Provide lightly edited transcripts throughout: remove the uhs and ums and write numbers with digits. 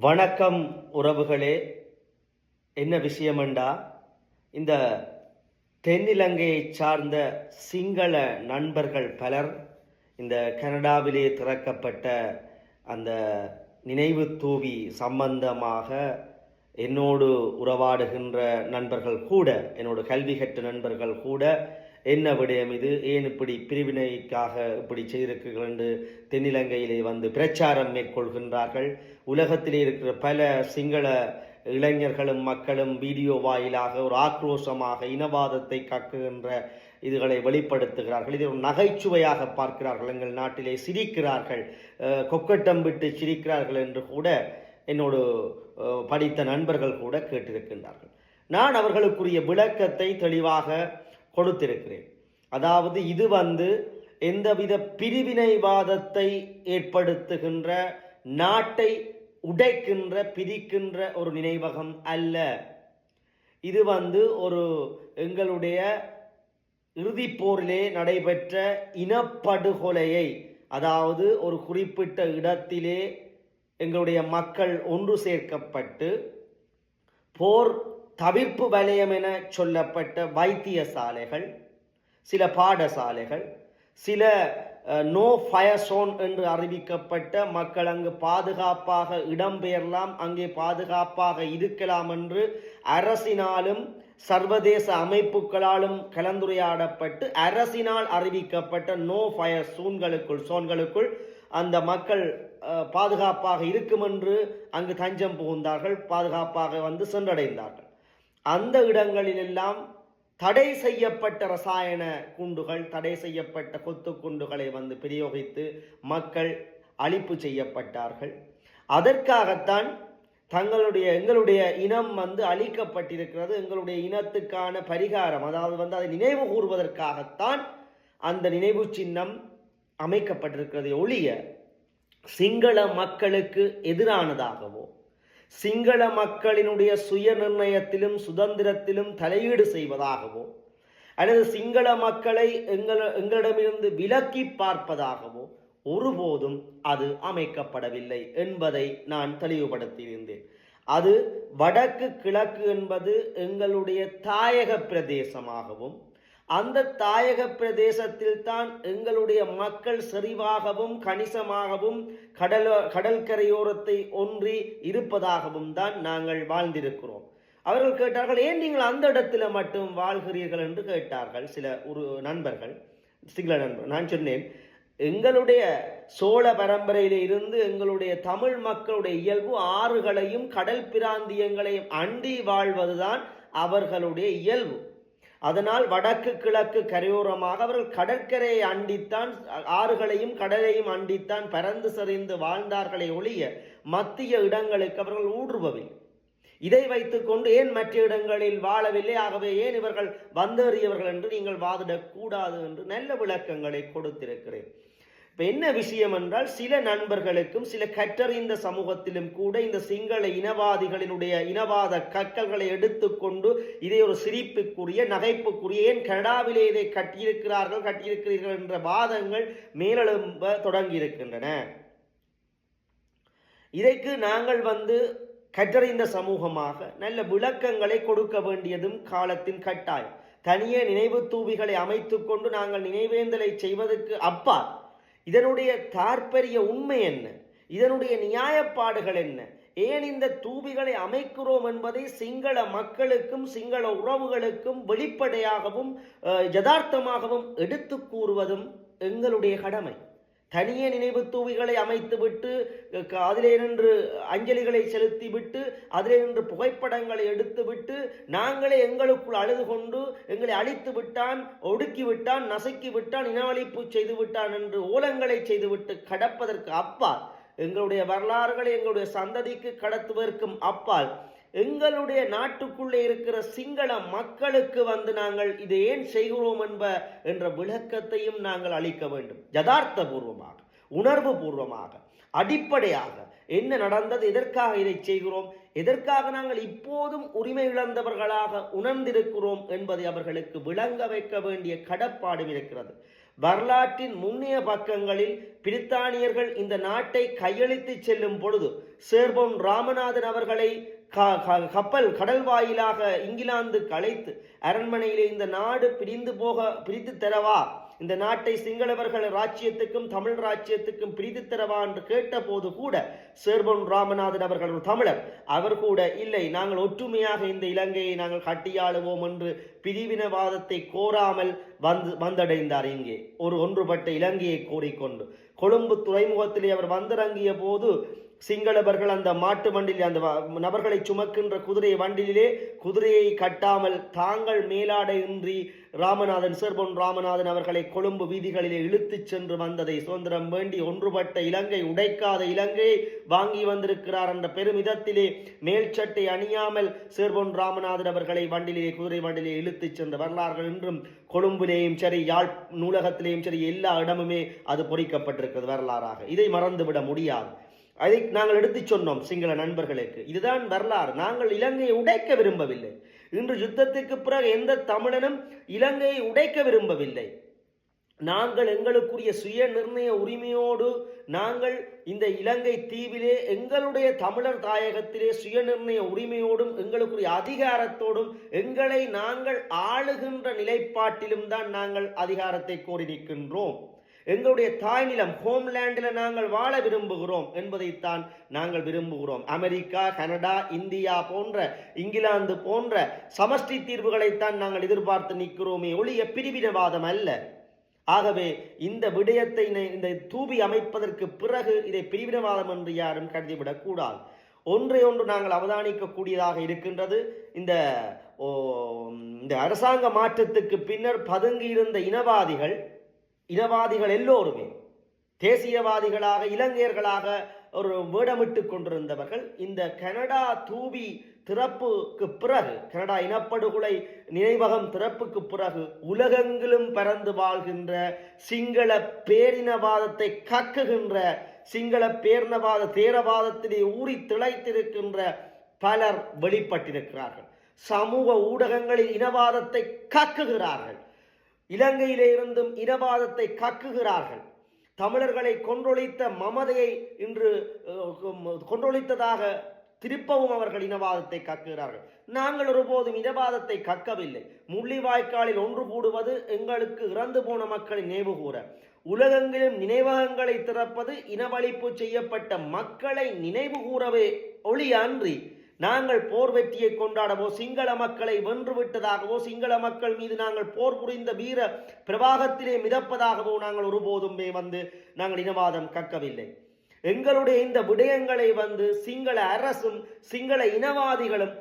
வணக்கம் உறவுகளே. என்ன விஷயமெண்டா, இந்த தென்னிலங்கையை சார்ந்த சிங்கள நண்பர்கள் பலர் இந்த கனடாவிலே திறக்கப்பட்ட அந்த நினைவு தூவி சம்பந்தமாக என்னோடு உறவாடுகின்ற நண்பர்கள் கூட, என்னோட கல்வி கற்ற நண்பர்கள் கூட, என்ன விடயம் இது, ஏன் இப்படி பிரிவினைக்காக இப்படி செய்திருக்கிறீர்கள் என்று தென்னிலங்கையிலே வந்து பிரச்சாரம் மேற்கொள்கின்றார்கள். உலகத்திலே இருக்கிற பல சிங்கள இளைஞர்களும் மக்களும் வீடியோ வாயிலாக ஒரு ஆக்ரோஷமாக இனவாதத்தை கக்குகின்ற இதுகளை வெளிப்படுத்துகிறார்கள். இதை ஒரு நகைச்சுவையாக பார்க்கிறார்கள். எங்கள் நாட்டிலே சிரிக்கிறார்கள், கொக்கட்டம் விட்டு சிரிக்கிறார்கள் என்று கூட என்னோடு படித்த நண்பர்கள் கூட கேட்டிருக்கின்றார்கள். நான் அவர்களுக்குரிய விளக்கத்தை தெளிவாக கொடுத்திருக்கிறேன். அதாவது இது எந்தவித பிரிவினைவாதத்தை ஏற்படுத்துகின்ற, நாட்டை உடைக்கின்ற, பிரிக்கின்ற ஒரு நினைவகம் அல்ல. இது ஒரு எங்களுடைய இறுதிப் போரிலே நடைபெற்ற இனப்படுகொலையை, அதாவது ஒரு குறிப்பிட்ட இடத்திலே எங்களுடைய மக்கள் ஒன்று சேர்க்கப்பட்டு போர் தவிர்ப்பு வலயம் என சொல்லப்பட்ட வைத்தியசாலைகள், சில பாடசாலைகள், சில நோ ஃபயர் சோன் என்று அறிவிக்கப்பட்ட மக்கள் அங்கு பாதுகாப்பாக இடம்பெயரலாம், அங்கே பாதுகாப்பாக இருக்கலாம் என்று அரசினாலும் சர்வதேச அமைப்புகளாலும் கலந்துரையாடப்பட்டு அரசினால் அறிவிக்கப்பட்ட நோ ஃபயர் சோன்களுக்குள் அந்த மக்கள் பாதுகாப்பாக இருக்கும் என்று அங்கு தஞ்சம் புகுந்தார்கள், பாதுகாப்பாக சென்றடைந்தார்கள். அந்த இடங்களிலெல்லாம் தடை செய்யப்பட்ட ரசாயன குண்டுகள், தடை செய்யப்பட்ட கொத்து குண்டுகளை பிரயோகித்து மக்கள் அழிப்பு செய்யப்பட்டார்கள். அதற்காகத்தான் எங்களுடைய இனம் அழிக்கப்பட்டிருக்கிறது. எங்களுடைய இனத்துக்கான பரிகாரம், அதாவது அதை நினைவு கூறுவதற்காகத்தான் அந்த நினைவு சின்னம் அமைக்கப்பட்டிருக்கிறது ஒழிய சிங்கள மக்களுக்கு எதிரானதாகவோ, சிங்கள மக்களினுடைய சுய நிர்ணயத்திலும் சுதந்திரத்திலும் தலையீடு செய்வதாகவோ, அல்லது சிங்கள மக்களை எங்களிடமிருந்து விலக்கி பார்ப்பதாகவோ ஒருபோதும் அது அமைக்கப்படவில்லை என்பதை நான் தெளிவுபடுத்தியிருந்தேன். அது வடக்கு கிழக்கு என்பது எங்களுடைய தாயக பிரதேசமாகவும், அந்த தாயக பிரதேசத்தில் தான் எங்களுடைய மக்கள் செறிவாகவும் கணிசமாகவும் கடல் கரையோரத்தை ஒன்றி இருப்பதாகவும் தான் நாங்கள் வாழ்ந்திருக்கிறோம். அவர்கள் கேட்டார்கள், ஏன் நீங்கள் அந்த இடத்துல மட்டும் வாழ்கிறீர்கள் என்று கேட்டார்கள் சில ஒரு நண்பர்கள், சிங்கள நண்பர். நான் சொன்னேன், எங்களுடைய சோழ பரம்பரையில இருந்து எங்களுடைய தமிழ் மக்களுடைய இயல்பு ஆறுகளையும் கடல் பிராந்தியங்களையும் அண்டி வாழ்வதுதான் அவர்களுடைய இயல்பு. அதனால் வடக்கு கிழக்கு கரையோரமாக அவர்கள் கடற்கரையை அண்டித்தான், ஆறுகளையும் கடலையும் அண்டித்தான் பறந்து சரிந்து வாழ்ந்தார்களே ஒழிய மத்திய இடங்களுக்கு அவர்கள் ஊடுருவவில்லை. இதை வைத்துக்கொண்டு ஏன் மற்ற இடங்களில் வாழவில்லை, ஆகவே ஏன் இவர்கள் வந்தேறியவர்கள் என்று நீங்கள் வாதிடக்கூடாது என்று நல்ல விளக்கங்களை கொடுத்திருக்கிறேன். இப்போ என்ன விஷயம் என்றால், சில நண்பர்களுக்கும் சில கற்றறிந்த சமூகத்திலும் கூட இந்த சிங்கள இனவாதிகளினுடைய இனவாத கற்களை எடுத்துக்கொண்டு இதை ஒரு சிரிப்புக்குரிய, நகைப்புக்குரிய, ஏன் கனடாவிலே இதை கட்டியிருக்கிறீர்கள் என்ற வாதங்கள் மேலெழும்ப தொடங்கி இருக்கின்றன. இதற்கு நாங்கள் கற்றறிந்த சமூகமாக நல்ல விளக்கங்களை கொடுக்க வேண்டியதும் காலத்தின் கட்டாயம். தனியே நினைவு தூவிகளை அமைத்துக் கொண்டு நாங்கள் நினைவேந்தலை செய்வதற்கு அப்பா இதனுடைய தாற்பரிய உண்மை என்ன, இதனுடைய நியாயப்பாடுகள் என்ன, ஏன் இந்த தூபிகளை அமைக்கிறோம் என்பதை சிங்கள மக்களுக்கும் சிங்கள உறவுகளுக்கும் வெளிப்படையாகவும் யதார்த்தமாகவும் எடுத்து கூறுவதும் எங்களுடைய கடமை. தனியே நினைவு தூவிகளை அமைத்துவிட்டு அதிலே நின்று அஞ்சலிகளை செலுத்திவிட்டு அதிலே நின்று புகைப்படங்களை எடுத்துவிட்டு நாங்களே எங்களுக்குள் அழுது கொண்டு எங்களை அழித்து விட்டான், ஒடுக்கி விட்டான், நசுக்கி விட்டான், இனவழிப்பு செய்து விட்டான் என்று ஓலங்களை செய்துவிட்டு கடப்பதற்கு அப்பால், எங்களுடைய வரலாறுகளை எங்களுடைய சந்ததிக்கு கடத்துவதற்கும் அப்பால், எங்களுடைய நாட்டுக்குள்ளே இருக்கிற சிங்கள மக்களுக்கு நாங்கள் இதை ஏன் செய்கிறோம் என்ற விளக்கத்தையும் நாங்கள் அளிக்க வேண்டும். யதார்த்த பூர்வமாக, உணர்வு பூர்வமாக, அடிப்படையாக என்ன நடந்தது, எதற்காக இதை செய்கிறோம், எதற்காக நாங்கள் இப்போதும் உரிமை இழந்தவர்களாக உணர்ந்திருக்கிறோம் என்பதை அவர்களுக்கு விளங்க வைக்க வேண்டிய கடப்பாடும் இருக்கிறது. வரலாற்றின் முன்னைய பக்கங்களில் பிரித்தானியர்கள் இந்த நாட்டை கையளித்து செல்லும் பொழுது சேர்பொன் ராமநாதன் அவர்களை கப்பல் கடல் வாயிலாக இங்கிலாந்துக்கு அழைத்து அரண்மனையிலே இந்த நாடு பிரித்து தரவா, இந்த நாட்டை சிங்களவர்கள் ராஜ்யத்துக்கும் தமிழ் ராஜ்யத்துக்கும் பிரித்து தரவா என்று கேட்ட போது கூட சேர்பொன் ராமநாதன் அவர்கள் ஒரு தமிழர், அவர் கூட இல்லை, நாங்கள் ஒற்றுமையாக இந்த இலங்கையை நாங்கள் கட்டியாளுவோம் என்று பிரிவினவாதத்தை கோராமல் வந்தடைந்தார். இங்கே ஒரு ஒன்றுபட்ட இலங்கையை கோரிக்கொண்டு கொழும்பு துறைமுகத்திலே அவர் வந்திறங்கிய போது சிங்களவர்கள் அந்த மாட்டு வண்டிலே அந்த நபர்களை சுமக்கின்ற குதிரையை கட்டாமல் தாங்கள் மேலாடை இன்றி சேர்பொன் ராமநாதன் அவர்களை கொழும்பு வீதிகளிலே இழுத்துச் சென்று வந்ததை சுதந்திரம் வேண்டி ஒன்றுபட்ட இலங்கை, உடைக்காத இலங்கையை வாங்கி வந்திருக்கிறார் என்ற பெருமிதத்திலே மேல்சட்டை அணியாமல் சேர்பொன் ராமநாதன் அவர்களை குதிரை வண்டிலே இழுத்துச் சென்ற வரலாறுகள் இன்றும் கொழும்பிலேயும் சரி யாழ் நூலகத்திலேயும் சரி எல்லா இடமுமே அது பொறிக்கப்பட்டிருக்கிறது வரலாறாக. இதை மறந்துவிட முடியாது. அதை நாங்கள் எடுத்துச் சொன்னோம் சிங்கள நண்பர்களுக்கு. இதுதான் வரலாறு. நாங்கள் இலங்கையை உடைக்க விரும்பவில்லை. இன்று யுத்தத்துக்கு பிறகு எந்த தமிழனும் இலங்கையை உடைக்க விரும்பவில்லை. நாங்கள் எங்களுக்குரிய சுய நிர்ணய உரிமையோடு நாங்கள் இந்த இலங்கை தீவிலே எங்களுடைய தமிழர் தாயகத்திலே சுய நிர்ணய உரிமையோடும் எங்களுக்குரிய அதிகாரத்தோடும் எங்களை நாங்கள் ஆளுகின்ற நிலைப்பாட்டிலும் தான் நாங்கள் அதிகாரத்தை கோரி நிற்கின்றோம். எங்களுடைய தாய்நிலம் ஹோம்லேண்டில் நாங்கள் வாழ விரும்புகிறோம் என்பதைத்தான் நாங்கள் விரும்புகிறோம். அமெரிக்கா, கனடா, இந்தியா போன்ற இங்கிலாந்து போன்ற சமஷ்டி தீர்வுகளைத்தான் நாங்கள் எதிர்பார்த்து நிற்கிறோமே ஒழிய பிரிவினவாதம் அல்ல. ஆகவே இந்த விடயத்தை இந்த தூபி அமைப்பதற்கு பிறகு இதை பிரிவினவாதம் என்று யாரும் கருதிவிடக் கூடாது. ஒன்றை ஒன்று நாங்கள் அவதானிக்கக்கூடியதாக இருக்கின்றது. இந்த அரசாங்க மாற்றத்துக்கு பின்னர் பதுங்கியிருந்த இனவாதிகள் எல்லோருமே தேசியவாதிகளாக இலங்கையர்களாக ஒரு வேடமிட்டு கொண்டிருந்தவர்கள் இந்த கனடா தூபி திறப்புக்கு பிறகு, கனடா இனப்படுகொலை நினைவகம் திறப்புக்கு பிறகு உலகெங்கிலும் பறந்து வாழ்கின்ற சிங்கள பேரினவாதத்தை கக்குகின்ற சிங்கள பேரினவாத தேரவாதத்திலே ஊறி திளைத்திருக்கின்ற பலர் வெளிப்பட்டிருக்கிறார்கள். சமூக ஊடகங்களில் இனவாதத்தை கக்குகிறார்கள். இலங்கையிலே இருந்தும் இனவாதத்தை கக்குகிறார்கள். தமிழர்களை கொன்றொழித்த மமதையை இன்று கொன்றொழித்ததாக திருப்பவும் அவர்கள் இனவாதத்தை கக்குகிறார்கள். நாங்கள் ஒருபோதும் இனவாதத்தை கக்கவில்லை. முள்ளிவாய்க்காலில் ஒன்று கூடுவது எங்களுக்கு இறந்து போன மக்களை நினைவு கூற, உலகெங்கிலும் நினைவகங்களை திறப்பது இனவழிப்பு செய்யப்பட்ட மக்களை நினைவு கூறவே ஒளி அன்றி நாங்கள் போர் வெற்றியை கொண்டாடவோ, சிங்கள மக்களை வென்றுவிட்டதாகவோ, சிங்கள மக்கள் மீது நாங்கள் போர் புரிந்த வீர பிரவாகத்திலே மிதப்பதாகவோ நாங்கள் ஒருபோதுமே நாங்கள் இனவாதம் கக்கவில்லை. எங்களுடைய இந்த விடயங்களை சிங்கள அரசும் சிங்கள இனவாதிகளும்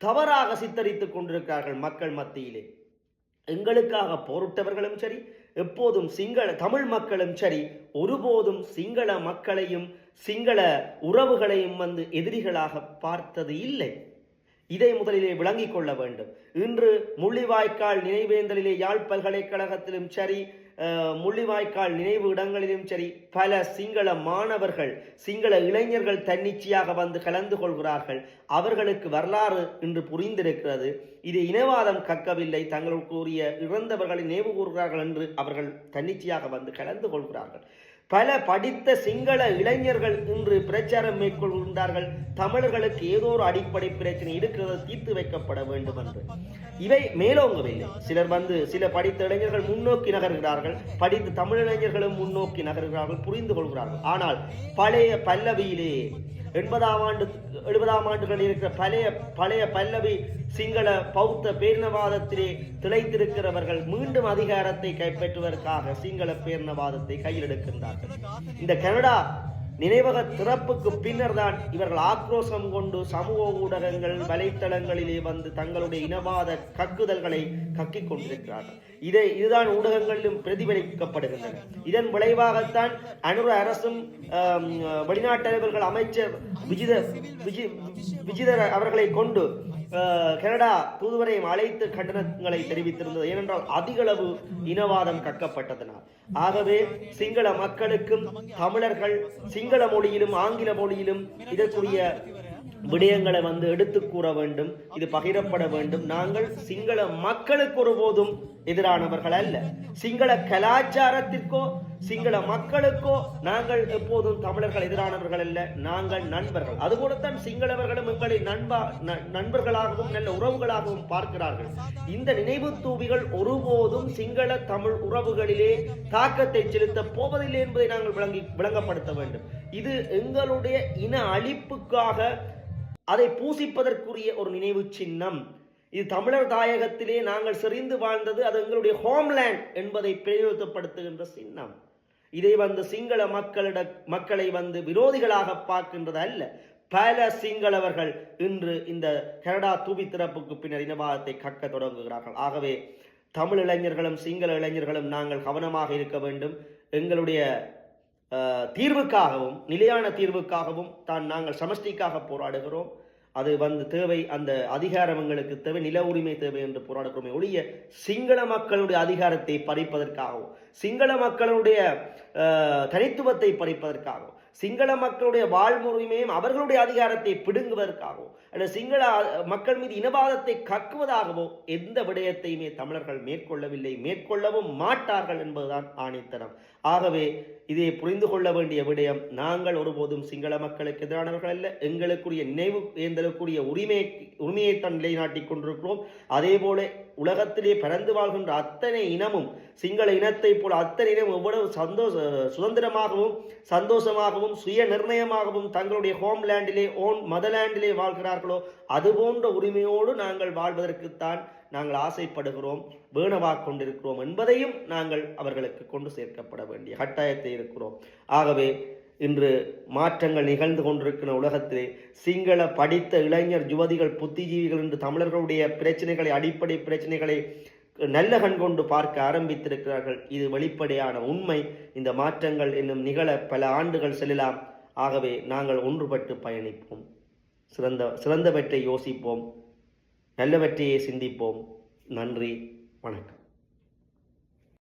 தவறாக சித்தரித்துக் கொண்டிருக்கிறார்கள் மக்கள் மத்தியிலே. எங்களுக்காக போரிட்டவர்களும் சரி, எப்போதும் தமிழ் மக்களும் சரி, ஒருபோதும் சிங்கள மக்களையும் சிங்கள உறவுகளையும் எதிரிகளாக பார்த்தது இல்லை. இதை முதலிலே விளங்கிக் கொள்ள வேண்டும். இன்று முள்ளிவாய்க்கால் நினைவேந்தலிலே யாழ் பல்கலைக்கழகத்திலும் சரி, முள்ளிவாய்க்கால் நினைவு இடங்களிலும் சரி, பல சிங்கள மாணவர்கள், சிங்கள இளைஞர்கள் தன்னிச்சையாக கலந்து கொள்கிறார்கள். அவர்களுக்கு வரலாறு இன்று புரிந்திருக்கிறது. இது இனவாதம் கக்கவில்லை, தங்களுக்குரிய இறந்தவர்களை நினைவு கூறுகிறார்கள் என்று அவர்கள் தன்னிச்சையாக கலந்து கொள்கிறார்கள். பல படித்த சிங்கள இளைஞர்கள் இன்று பிரச்சாரம் மேற்கொள்கின்றார்கள். தமிழர்களுக்கு ஏதோ ஒரு அடிப்படை பிரச்சனை இருக்கிறது, தீர்த்து வைக்கப்பட வேண்டும் என்று. இவை மேலோங்கவில்லை. சில படித்த இளைஞர்கள் முன்னோக்கி நகர்கிறார்கள், படித்த தமிழ் இளைஞர்களும் முன்னோக்கி நகர்கிறார்கள், புரிந்து கொள்கிறார்கள். ஆனால் பழைய பல்லவியிலே 70ஆம் ஆண்டுகளில் இருக்கிற பழைய பல்லவி சிங்கள பௌத்த பேரினவாதத்திலே திளைத்திருக்கிறவர்கள் மீண்டும் அதிகாரத்தை கைப்பற்றுவதற்காக சிங்கள பேரினவாதத்தை கையில் எடுக்கின்றார்கள். இந்த கனடா நினைவக திறப்புக்கு பின்னர் தான் இவர்கள் ஆக்ரோஷம் கொண்டு சமூக ஊடகங்கள் வலைத்தளங்களிலே தங்களுடைய இனவாத கக்குதல்களை கக்கிக் கொண்டிருக்கிறார்கள். இதுதான் ஊடகங்களிலும் பிரதிபலிக்கப்படுகின்றன. இதன் விளைவாகத்தான் அனுர அரசும் வெளிநாட்டவர்கள் அமைச்சர் விஜிதர் அவர்களை கொண்டு கனடா தூதுவரையும் அழைத்து கண்டனங்களை தெரிவித்திருந்தது. ஏனென்றால் அதிகளவு இனவாதம் கக்கப்பட்டதனால். ஆகவே சிங்கள மக்களுக்கும் தமிழர்கள் சிங்கள மொழியிலும் ஆங்கில மொழியிலும் இதற்குரிய விடயங்களை எடுத்து கூற வேண்டும், இது பகிரப்பட வேண்டும். நாங்கள் சிங்கள மக்களுக்கு ஒருபோதும் எதிரானவர்கள் அல்ல. சிங்கள கலாச்சாரத்திற்கோ சிங்கள மக்களுக்கோ நாங்கள் எப்போதும் தமிழர்கள் எதிரானவர்கள் அல்ல, நாங்கள் நண்பர்கள். அதுபோலத்தான் சிங்களவர்களும் எங்களை நண்பர்களாகவும் நல்ல உறவுகளாகவும் பார்க்கிறார்கள். இந்த நினைவு தூவிகள் ஒருபோதும் சிங்கள தமிழ் உறவுகளிலே தாக்கத்தை செலுத்த போவதில்லை என்பதை நாங்கள் விளங்கப்படுத்த வேண்டும். இது எங்களுடைய இன அழிப்புக்காக அதை பூசிப்பதற்குரிய ஒரு நினைவு சின்னம். இது தமிழர் தாயகத்திலே நாங்கள் செறிந்து வாழ்ந்தது, அது எங்களுடைய ஹோம்லேண்ட் என்பதை பிரயோகப்படுத்துகின்ற சின்னம். இதை சிங்கள மக்களை விரோதிகளாக பார்க்கின்றது அல்ல. பல சிங்களவர்கள் இன்று இந்த கனடா தூவி திறப்புக்கு பின்னர் இனவாதத்தை கக்க தொடங்குகிறார்கள். ஆகவே தமிழ் இளைஞர்களும் சிங்கள இளைஞர்களும் நாங்கள் கவனமாக இருக்க வேண்டும். எங்களுடைய தீர்வுக்காகவும் நிலையான தீர்வுக்காகவும் தான் நாங்கள் சமஷ்டிக்காக போராடுகிறோம். அது தேவை, அந்த அதிகாரம் எங்களுக்கு தேவை, நில உரிமை தேவை என்று போராடுகிறோமே ஒழிய சிங்கள மக்களுடைய அதிகாரத்தை பறிப்பதற்காகவும் சிங்கள மக்களுடைய தனித்துவத்தை பறிப்பதற்காகவும் சிங்கள மக்களுடைய வாழ்முறைமையும் அவர்களுடைய அதிகாரத்தை பிடுங்குவதற்காகவும் அல்லது சிங்கள மக்கள் மீது இனவாதத்தை கக்குவதாகவோ எந்த விடயத்தையுமே தமிழர்கள் மேற்கொள்ளவில்லை, மேற்கொள்ளவும் மாட்டார்கள் என்பதுதான் ஆணித்தனம். ஆகவே இதை புரிந்து கொள்ள வேண்டிய விடயம், நாங்கள் ஒருபோதும் சிங்கள மக்களுக்கு எதிரானவர்கள் அல்ல. எங்களுக்குரிய நினைவு ஏந்தலுக்குரிய உரிமையைத்தான் நிலைநாட்டிக் கொண்டிருக்கிறோம். அதே போல உலகத்திலே பறந்து வாழ்கின்ற அத்தனை இனமும் சிங்கள இனத்தை போல அத்தனை இனம் எவ்வளவு சுதந்திரமாகவும் சந்தோஷமாகவும் சுய நிர்ணயமாகவும் தங்களுடைய ஹோம்லேண்டிலே மதர்லேண்டிலே வாழ்கிறார்களோ அதுபோன்ற உரிமையோடு நாங்கள் வாழ்வதற்குத்தான் நாங்கள் ஆசைப்படுகிறோம், வேணவாக கொண்டிருக்கிறோம் என்பதையும் நாங்கள் அவர்களுக்கு கொண்டு சேர்க்கப்பட வேண்டிய கட்டாயத்தை இருக்கிறோம். ஆகவே இன்று மாற்றங்கள் நிகழ்ந்து கொண்டிருக்கிற உலகத்திலே சிங்கள படித்த இளைஞர் யுவதிகள் புத்திஜீவிகள் என்று தமிழர்களுடைய பிரச்சனைகளை, அடிப்படை பிரச்சனைகளை நல்ல கண் கொண்டு பார்க்க ஆரம்பித்திருக்கிறார்கள். இது வெளிப்படையான உண்மை. இந்த மாற்றங்கள் இன்னும் நிகழ பல ஆண்டுகள் செல்லலாம். ஆகவே நாங்கள் ஒன்றுபட்டு பயணிப்போம், சிறந்தவற்றை யோசிப்போம், நல்லவற்றையே சிந்திப்போம். நன்றி, வணக்கம்.